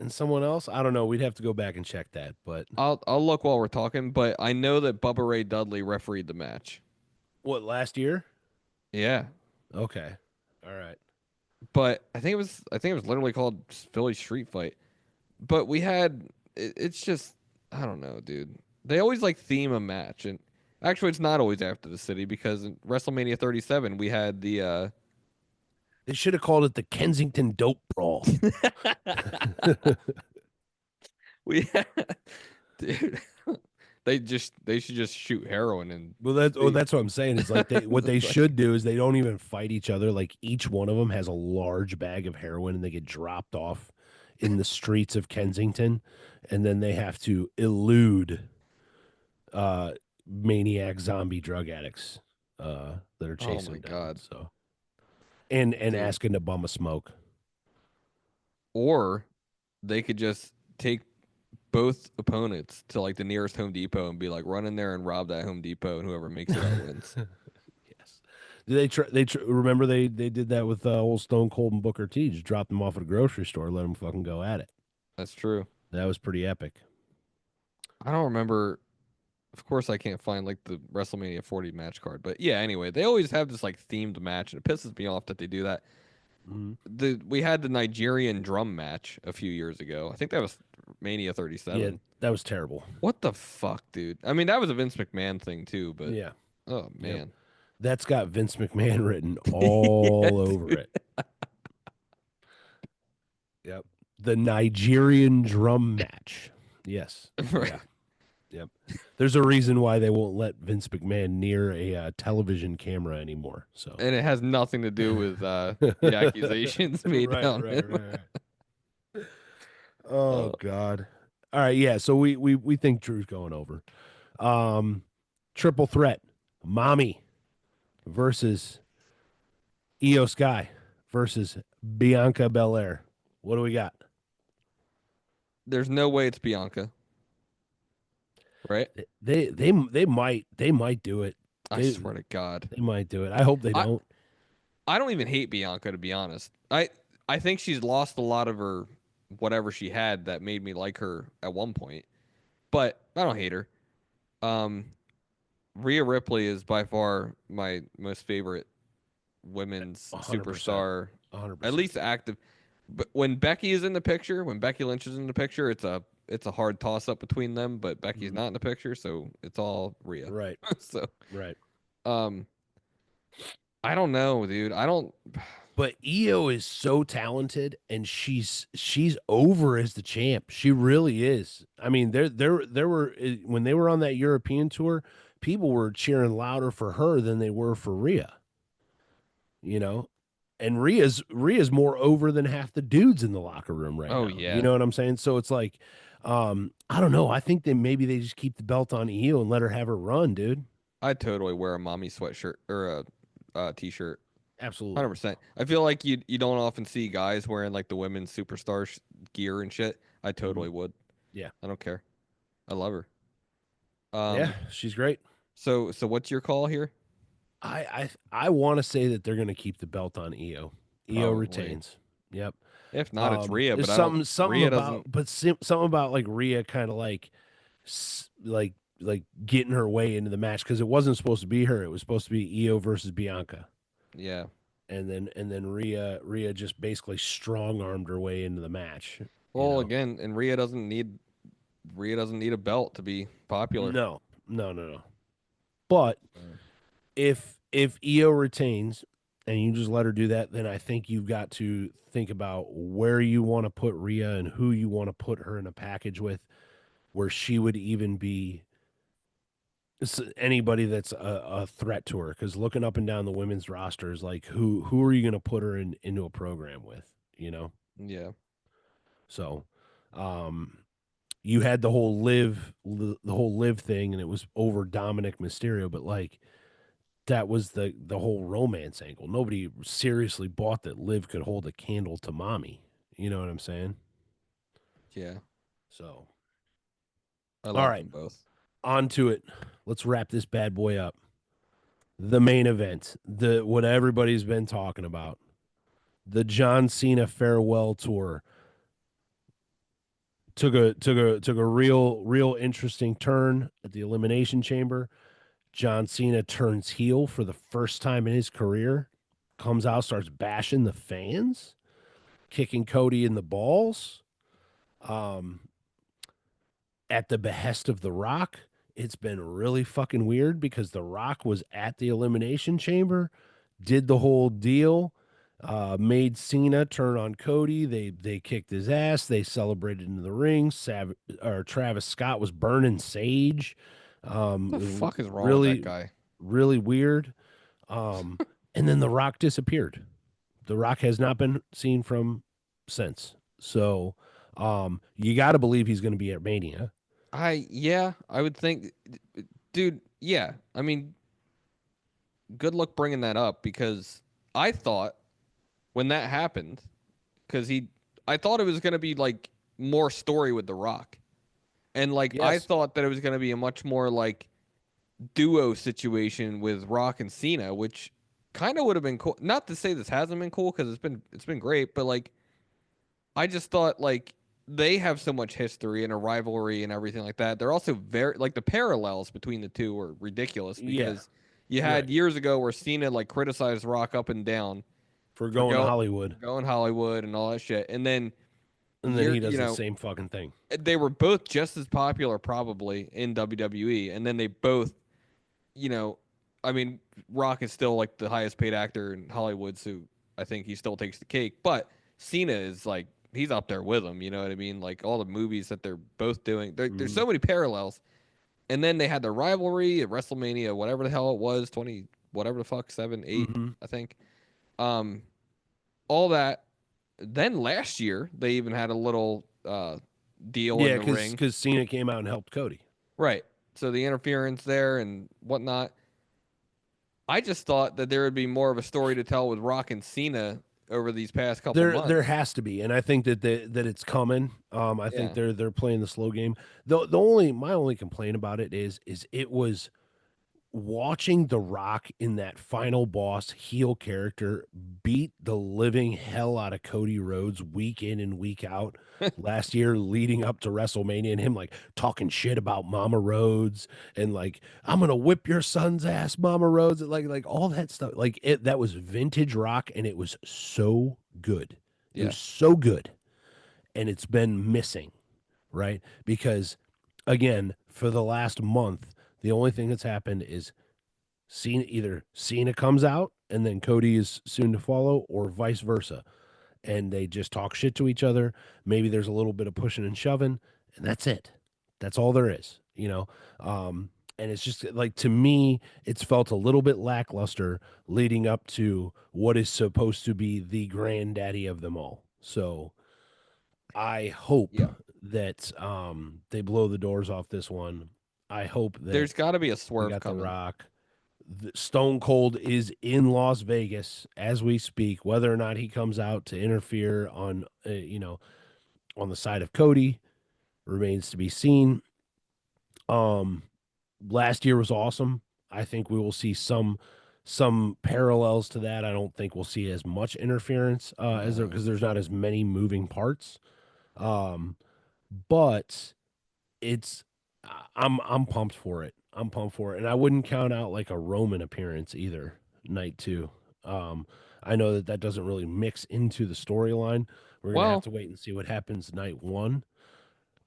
someone else? I don't know. We'd have to go back and check that. But I'll look while we're talking, but I know that Bubba Ray Dudley refereed the match. what, last year? Yeah, Okay. All right. but I think it was literally called Philly Street Fight. But we had it's just I don't know, dude. They always like theme a match, and actually, it's not always after the city because in WrestleMania 37 we had the They should have called it the Kensington Dope Brawl. we had, dude. They should just shoot heroin and Well, see. that's what I'm saying. Is like what they It's like, should do is they don't even fight each other. Like each one of them has a large bag of heroin, and they get dropped off in the streets of Kensington, and then they have to elude uh, maniac zombie drug addicts that are oh chasing my them down. god, So and dude. asking to bum a smoke. or they could just take both opponents to like the nearest Home Depot and be like, run in there and rob that Home Depot, and whoever makes it out wins. Yes. Did remember they did that with old Stone Cold and Booker T? Just dropped them off at a grocery store, let them fucking go at it. That's true. That was pretty epic. I don't remember. Of course, I can't find like the WrestleMania 40 match card, but yeah. Anyway, they always have this like themed match, and it pisses me off that they do that. Mhm. We had the Nigerian drum match a few years ago. I think that was Mania Yeah, 37. that was terrible. What the fuck, dude? I mean, that was a Vince McMahon thing too, but Yeah. oh Yep. man. That's got Vince McMahon written Yeah, all over dude. it. Yep. The Nigerian drum match. Yes. Right. Yeah. Yep. There's a reason why they won't let Vince McMahon near a television camera anymore. So. And it has nothing to do with the accusations made Right, down right, him. right, right. Oh Uh, God. All right, yeah. So we think Drew's going over. Triple threat. Mommy versus Io Sky versus Bianca Belair. What do we got? there's no way it's Bianca, right? They might do it. I They swear to God. they might do it. I hope they I don't. I don't even hate Bianca, to be honest. I think she's lost a lot of her whatever she had that made me like her at one point, but I don't hate her. Um, Rhea Ripley is by far my most favorite women's 100%. superstar, at 100%. least active. But when Becky is in the picture, when Becky Lynch is in the picture, it's a hard toss up between them. But Becky's Mhm. not in the picture, so it's all Rhea. Right. So Right. um, I don't know, dude. I don't. But Io is so talented, and she's over as the champ. She really is. I mean, there were when they were on that European tour, people were cheering louder for her than they were for Rhea. You know, and Rhea's more over than half the dudes in the locker room right Oh now. You yeah, know what I'm saying? So it's like, I don't know. I think that maybe they just keep the belt on Io and let her have her run, dude. I'd totally wear a mommy sweatshirt or a t-shirt. Absolutely. 100%. I feel like you don't often see guys wearing like the women's superstar gear and shit. I Mhm. totally would. Yeah. I don't care. I love her. Yeah, Um. she's great. So what's your call here? I want to say that they're going to keep the belt on Io. Io Probably. retains. Yep. If not, it's Rhea. There's But I don't. something Rhea about, doesn't. but something about like Rhea kind of like, like getting her way into the match because it wasn't supposed to be her. It was supposed to be Io versus Bianca, Yeah. and then Rhea just basically strong armed her way into the match. You Well, know. again, and Rhea doesn't need a belt to be popular. No, no, no, no. But Uh, if Io retains and you just let her do that, then I think you've got to think about where you want to put Rhea and who you want to put her in a package with, where she would even be anybody that's a threat to her. Because looking up and down the women's roster is like who are you going to put her into a program with? You know, yeah. so um, you had the whole live thing, and it was over Dominic Mysterio, but like that was the whole romance angle. Nobody seriously bought that Liv could hold a candle to mommy. You know what I'm saying? Yeah. So, I all love right, them both. on to it. Let's wrap this bad boy up. The main event, the what everybody's been talking about, the John Cena farewell tour took a real interesting turn at the Elimination Chamber. John Cena turns heel for the first time in his career. Comes out, starts bashing the fans, kicking Cody in the balls, um, at the behest of The Rock. It's been really fucking weird because The Rock was at the Elimination Chamber, did the whole deal, made Cena turn on Cody. They kicked his ass. They celebrated in the ring. Travis Scott was burning sage. What It the was fuck is wrong with that really guy? really weird. And then The Rock disappeared. The Rock has not been seen from since. So you got to believe he's going to be at Mania. Yeah, I would think, dude. Yeah, I mean, good luck bringing that up because I thought when that happened, because he I thought it was gonna be like more story with The Rock, and like I Yes. thought that it was gonna be a much more like duo situation with Rock and Cena, which kind of would have been cool. Not to say this hasn't been cool because it's been great, but like I just thought like they have so much history and a rivalry and everything like that. They're also very like the parallels between the two were ridiculous Yeah. because you had Right. years ago where Cena like criticized Rock up and down For for going to Hollywood. going Hollywood and all that shit, and then And then he you does the know same fucking thing. they were both just as popular probably in WWE, and then they both you know, I mean, Rock is still like the highest paid actor in Hollywood, so I think he still takes the cake. But Cena is like he's up there with him. You know what I mean? Like all the movies that they're both doing. There's Mm-hmm. so many parallels. And then they had their rivalry at WrestleMania, whatever the hell it was, 20, whatever the fuck, 7, 8, Mm-hmm. I think. Um, all that. Then last year they even had a little deal in Yeah, the ring, because Cena came out and helped Cody. right? So the interference there and whatnot. I just thought that there would be more of a story to tell with Rock and Cena over these past couple There months. has to be, and I think that it's coming. I think Yeah. they're playing the slow game. The only my only complaint about it is it was watching The Rock in that final boss heel character beat the living hell out of Cody Rhodes week in and week out last year leading up to WrestleMania, and him like talking shit about Mama Rhodes and like I'm gonna whip your son's ass, Mama Rhodes, and like all that stuff. Like it that was vintage Rock, and it was so good. It Yeah. was so good. And it's been missing, right? Because again, for the last month, the only thing that's happened is Cena comes out and then Cody is soon to follow, or vice versa, and they just talk shit to each other. Maybe there's a little bit of pushing and shoving, and that's it. That's all there is, you know. And it's just like to me, it's felt a little bit lackluster leading up to what is supposed to be the granddaddy of them all. So I hope Yeah. that they blow the doors off this one. I hope that There's got to be a we swerve got The coming. Rock. Stone Cold is in Las Vegas as we speak. Whether or not he comes out to interfere on, on the side of Cody remains to be seen. Um, Last year was awesome. I think we will see some parallels to that. I don't think we'll see as much interference as there No. because there's not as many moving parts. Um, but it's I'm pumped for it. I'm pumped for it, and I wouldn't count out like a Roman appearance either. Night two. Um, I know that doesn't really mix into the storyline. We're gonna have Well, to wait and see what happens night one,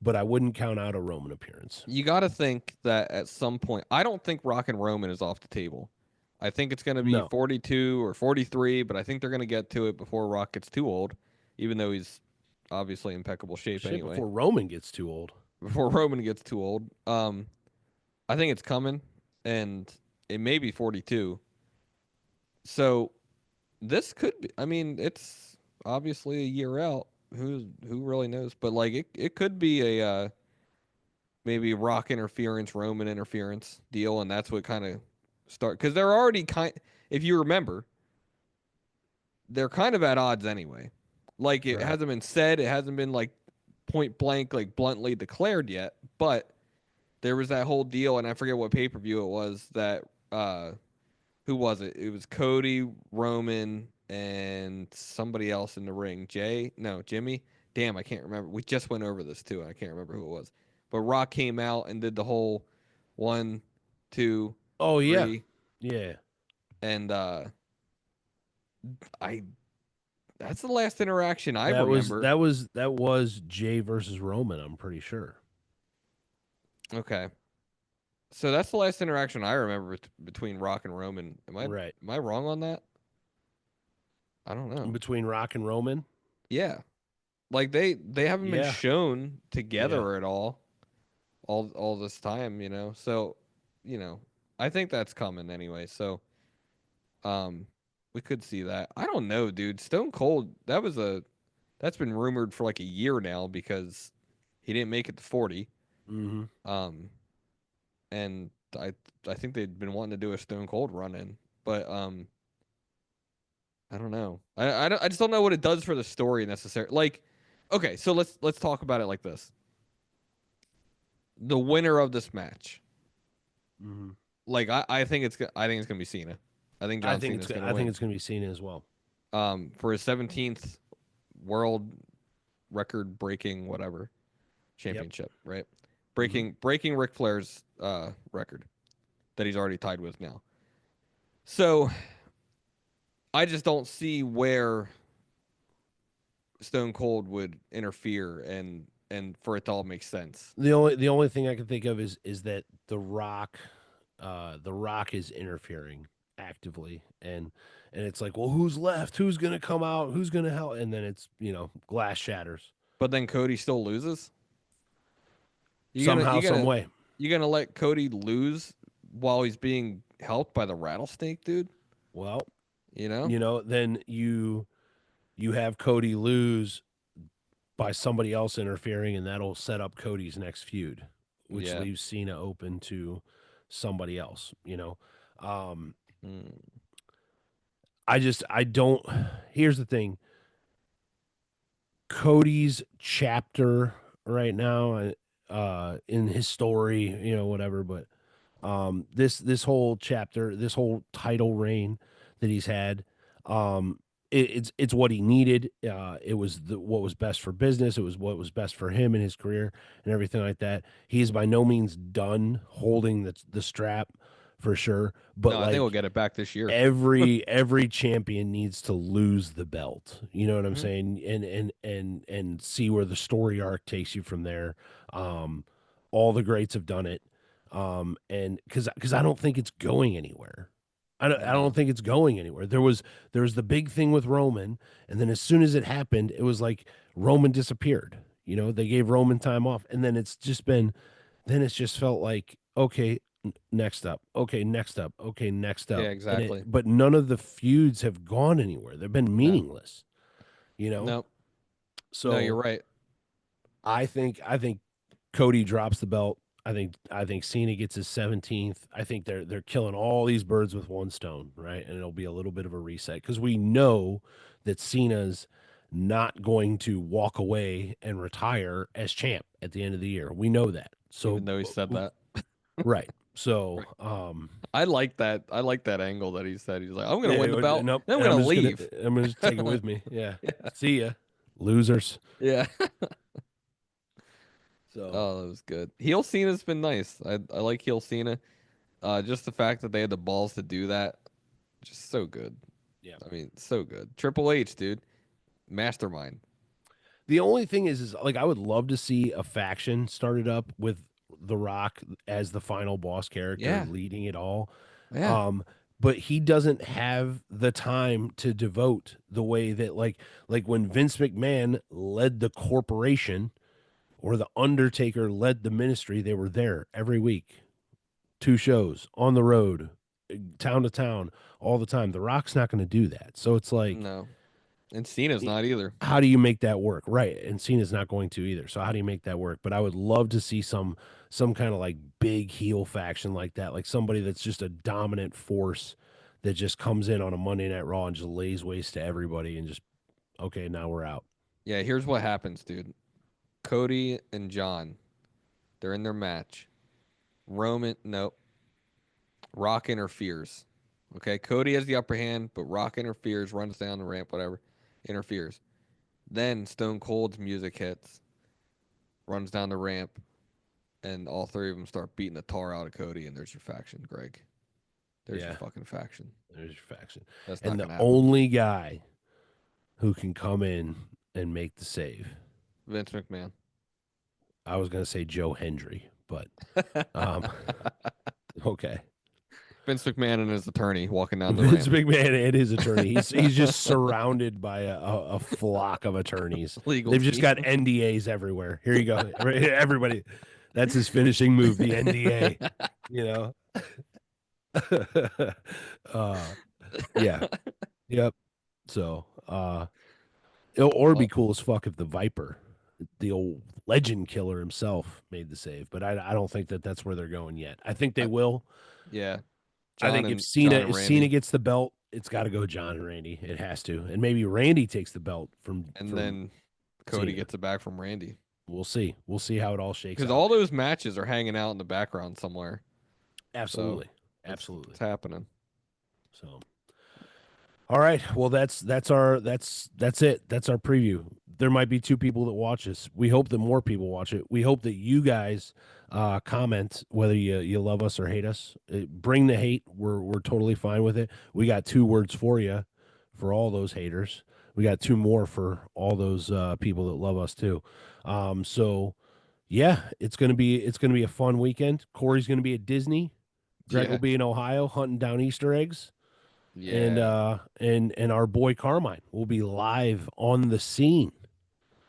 but I wouldn't count out a Roman appearance. you got to think that at some point, I don't think Rock and Roman is off the table. I think it's going to be No, 42 or 43, but I think they're going to get to it before Rock gets too old, even though he's obviously impeccable shape shit. anyway. Before Roman gets too old. Before Roman gets too old. I think it's coming, and it may be 42. So this could be. I mean, it's obviously a year out. Who really knows? But like it could be a maybe Rock interference, Roman interference deal, and that's what kind of start because they're already kind. If you remember, they're kind of at odds anyway. Like it Right. hasn't been said, it hasn't been like point blank, like bluntly declared yet, but there was that whole deal, and I forget what pay per view it was that who was it? It was Cody, Roman, and somebody else in the ring. Jay? No, Jimmy? Damn, I can't remember. We just went over this too, and I can't remember who it was. But Rock came out and did the whole one, two, Oh yeah, three, yeah. and I that's the last interaction I That was remember. that was that was Jay versus Roman. I'm pretty sure. Okay. So that's the last interaction I remember between Rock and Roman. Right. Am I wrong on that? I don't know. Between Rock and Roman. Yeah. Like they haven't been Yeah. shown Yeah. together at all this time, you know. So, you know, I think that's coming anyway. So, um we could see that. I don't know, dude. Stone Cold, that's been rumored for like a year now because he didn't make it to 40. Mm-hmm. Um and I think they'd been wanting to do a Stone Cold run in. But I don't know. I just don't know what it does for the story necessarily. Like Okay, so let's talk about it like this. The winner of this match, Hmm. like I think it's gonna be Cena. I think John Cena's gonna I think win. it's going to be Cena as well. For his 17th world record breaking whatever Yep. championship, right? Hmm. Breaking Ric Flair's record that he's already tied with now. So I just don't see where Stone Cold would interfere and for it to all make sense. The only thing I can think of is that the Rock is interfering actively, and it's like, well, who's left? Who's gonna come out? Who's gonna help? And then it's glass shatters But then Cody still loses. You gonna somehow, you some gonna way. you gonna let Cody lose while he's being helped by the rattlesnake dude? Well, You know? then you have Cody lose by somebody else interfering, and that'll set up Cody's next feud, which Yeah. leaves Cena open to somebody else. Mm. I don't. Here's the thing: Cody's chapter right now, in his story, whatever. But this whole chapter, this whole title reign that he's had, it's what he needed. It was what was best for business. It was what was best for him in his career and everything like that. He is by no means done holding the strap for sure, but No, I think we'll like get it back this year. every champion needs to lose the belt. You know what I'm Hmm. saying? And see where the story arc takes you from there. Um, all the greats have done it. And because I don't think it's going anywhere. I don't No. think it's going anywhere. There was the big thing with Roman, and then as soon as it happened, it was like Roman disappeared. They gave Roman time off, and then it's just felt like, okay, next up, okay, next up, okay, next Yeah, up, exactly. but none of the feuds have gone anywhere. They've been No. meaningless, you know. No. No, you're So right. I think Cody drops the belt. I think Cena gets his 17th. I think they're killing all these birds with one stone, right? And it'll be a little bit of a reset because we know that Cena's not going to walk away and retire as champ at the end of the year. We know that. So Even though he said that. right. So Right. I like that. I like that angle that he said. He's like, I'm gonna yeah, win the belt, nope. then I'm And gonna leave. I'm gonna just take it with me. Yeah. Yeah. See ya, losers. Yeah. So Oh, that was good. Heel Cena's been nice. I like Heel Cena. Just the fact that they had the balls to do that, just so good. yeah. I mean, so good. Triple H, dude, mastermind. The only thing is like I would love to see a faction started up with The Rock as the final boss character Yeah, leading it all. yeah. Um, but he doesn't have the time to devote the way that like when Vince McMahon led the corporation or the Undertaker led the ministry, they were there every week, two shows on the road, town to town, all the time. The Rock's not going to do that. So it's like, No, and Cena's not either. how do you make that work? Right. And Cena's not going to either. So how do you make that work? But I would love to see some kind of like big heel faction like that, like somebody that's just a dominant force that just comes in on a Monday Night Raw and just lays waste to everybody and just okay, now we're out. Yeah, here's what happens, dude. Cody and John, they're in their match. Roman, nope. Rock interferes. Okay, Cody has the upper hand, but Rock interferes, runs down the ramp, whatever, interferes. Then Stone Cold's music hits, runs down the ramp, and all three of them start beating the tar out of Cody, and there's your faction, Greg. There's your Yeah, fucking faction. there's your faction. That's not And the gonna happen. only guy who can come in and make the save. Vince McMahon. I was gonna say Joe Hendry, but um okay. Vince McMahon and his attorney walking down the Vince ramp. McMahon and his attorney. He's just surrounded by a flock of attorneys. Legal They've just team. got NDAs everywhere. Here you go. Everybody. That's his finishing move, the NDA. You know? uh yeah. Yep. So or it'd be Oh, cool as fuck if the Viper, the old legend killer himself, made the save. But I don't think that that's where they're going yet. I think they I, will. yeah. I John think and John and If Cena Randy, gets the belt, it's got to go John and Randy. It has to, and maybe Randy takes the belt from and then Cody seeing it. gets it back from Randy. We'll see. We'll see how it all shakes out. Because all those matches are hanging out in the background somewhere. Absolutely. So Absolutely. it's happening. So, all right. Well, that's it. That's our preview. There might be 2 people that watch this. We hope that more people watch it. We hope that you guys comment whether you love us or hate us. Bring the hate. We're totally fine with it. We got 2 words for you for all those haters. We got 2 more for all those people that love us too. So yeah, it's gonna be a fun weekend. Corey's gonna be at Disney. Greg will be in Ohio hunting down Easter eggs. Yeah. And our boy Carmine will be live on the scene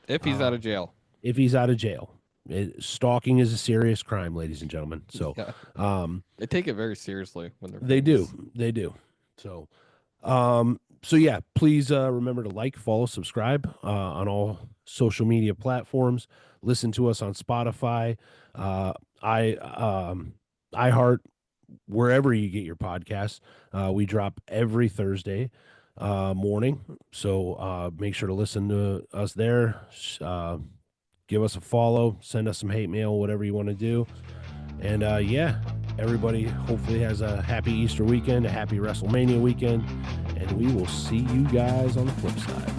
If he's out of jail. if he's out of jail. Stalking is a serious crime, ladies and gentlemen. So Yeah. They take it very seriously when they're they famous. do. So yeah, please remember to like, follow, subscribe on all social media platforms. Listen to us on Spotify, iHeart, wherever you get your podcasts. We drop every Thursday morning, so make sure to listen to us there. Give us a follow, send us some hate mail, whatever you want to do. And yeah, everybody hopefully has a happy Easter weekend, a happy WrestleMania weekend, and we will see you guys on the flip side.